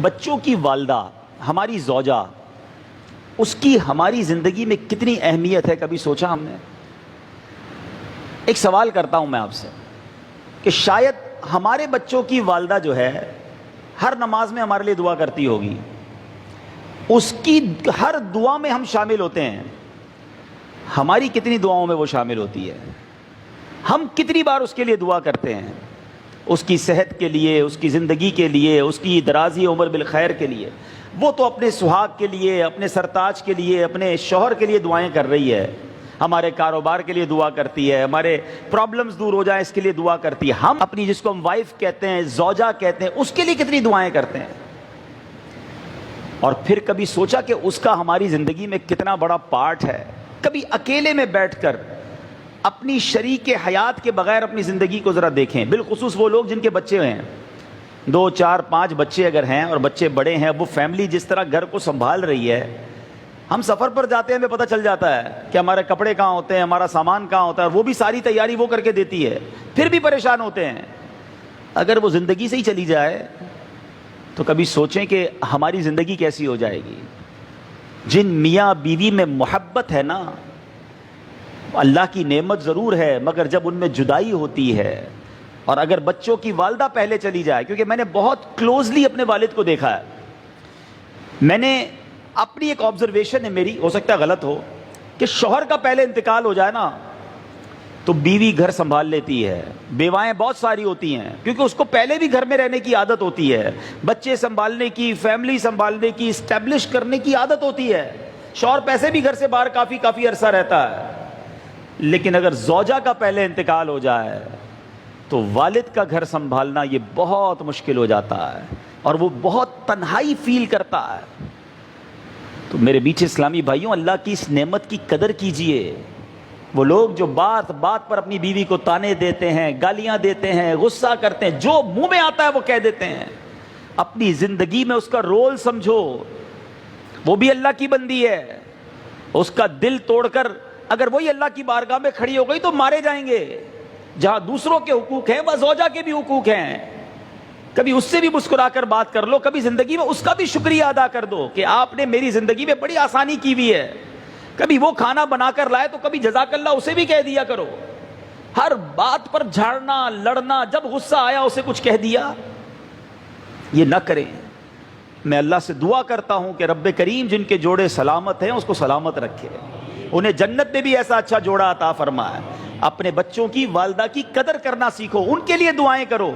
بچوں کی والدہ ہماری زوجہ، اس کی ہماری زندگی میں کتنی اہمیت ہے، کبھی سوچا ہم نے؟ ایک سوال کرتا ہوں میں آپ سے کہ شاید ہمارے بچوں کی والدہ جو ہے ہر نماز میں ہمارے لیے دعا کرتی ہوگی، اس کی ہر دعا میں ہم شامل ہوتے ہیں، ہماری کتنی دعاؤں میں وہ شامل ہوتی ہے؟ ہم کتنی بار اس کے لیے دعا کرتے ہیں، اس کی صحت کے لیے، اس کی زندگی کے لیے، اس کی درازی عمر بالخیر کے لیے؟ وہ تو اپنے سہاگ کے لیے، اپنے سرتاج کے لیے، اپنے شوہر کے لیے دعائیں کر رہی ہے، ہمارے کاروبار کے لیے دعا کرتی ہے، ہمارے پرابلمز دور ہو جائیں اس کے لیے دعا کرتی ہے۔ ہم اپنی، جس کو ہم وائف کہتے ہیں، زوجہ کہتے ہیں، اس کے لیے کتنی دعائیں کرتے ہیں؟ اور پھر کبھی سوچا کہ اس کا ہماری زندگی میں کتنا بڑا پارٹ ہے؟ کبھی اکیلے میں بیٹھ کر اپنی شریک حیات کے بغیر اپنی زندگی کو ذرا دیکھیں، بالخصوص وہ لوگ جن کے بچے ہیں، 2 4 5 بچے اگر ہیں اور بچے بڑے ہیں، وہ فیملی جس طرح گھر کو سنبھال رہی ہے۔ ہم سفر پر جاتے ہیں، ہمیں پتہ چل جاتا ہے کہ ہمارے کپڑے کہاں ہوتے ہیں، ہمارا سامان کہاں ہوتا ہے، اور وہ بھی ساری تیاری وہ کر کے دیتی ہے، پھر بھی پریشان ہوتے ہیں۔ اگر وہ زندگی سے ہی چلی جائے تو کبھی سوچیں کہ ہماری زندگی کیسی ہو جائے گی؟ جن میاں بیوی میں محبت ہے نا، اللہ کی نعمت ضرور ہے، مگر جب ان میں جدائی ہوتی ہے، اور اگر بچوں کی والدہ پہلے چلی جائے، کیونکہ میں نے بہت کلوزلی اپنے والد کو دیکھا ہے، میں نے اپنی ایک آبزرویشن ہے میری، ہو سکتا ہے غلط ہو، کہ شوہر کا پہلے انتقال ہو جائے نا تو بیوی گھر سنبھال لیتی ہے، بیوائیں بہت ساری ہوتی ہیں، کیونکہ اس کو پہلے بھی گھر میں رہنے کی عادت ہوتی ہے، بچے سنبھالنے کی، فیملی سنبھالنے کی، اسٹیبلش کرنے کی عادت ہوتی ہے۔ شوہر پیسے بھی گھر سے باہر کافی عرصہ رہتا ہے، لیکن اگر زوجہ کا پہلے انتقال ہو جائے تو والد کا گھر سنبھالنا یہ بہت مشکل ہو جاتا ہے، اور وہ بہت تنہائی فیل کرتا ہے۔ تو میرے میٹھے اسلامی بھائیوں، اللہ کی اس نعمت کی قدر کیجئے۔ وہ لوگ جو بات بات پر اپنی بیوی کو تانے دیتے ہیں، گالیاں دیتے ہیں، غصہ کرتے ہیں، جو منہ میں آتا ہے وہ کہہ دیتے ہیں، اپنی زندگی میں اس کا رول سمجھو، وہ بھی اللہ کی بندی ہے، اس کا دل توڑ کر اگر وہی اللہ کی بارگاہ میں کھڑی ہو گئی تو مارے جائیں گے۔ جہاں دوسروں کے حقوق ہیں وہاں زوجہ کے بھی حقوق ہیں، کبھی اس سے بھی مسکرا کر بات کر لو، کبھی زندگی میں اس کا بھی شکریہ ادا کر دو کہ آپ نے میری زندگی میں بڑی آسانی کی ہوئی ہے۔ کبھی وہ کھانا بنا کر لائے تو کبھی جزاک اللہ اسے بھی کہہ دیا کرو۔ ہر بات پر جھاڑنا، لڑنا، جب غصہ آیا اسے کچھ کہہ دیا، یہ نہ کریں۔ میں اللہ سے دعا کرتا ہوں کہ رب کریم جن کے جوڑے سلامت ہیں اس کو سلامت رکھے، انہیں جنت میں بھی ایسا اچھا جوڑا عطا فرمائے۔ اپنے بچوں کی، والدہ کی قدر کرنا سیکھو، ان کے لیے دعائیں کرو۔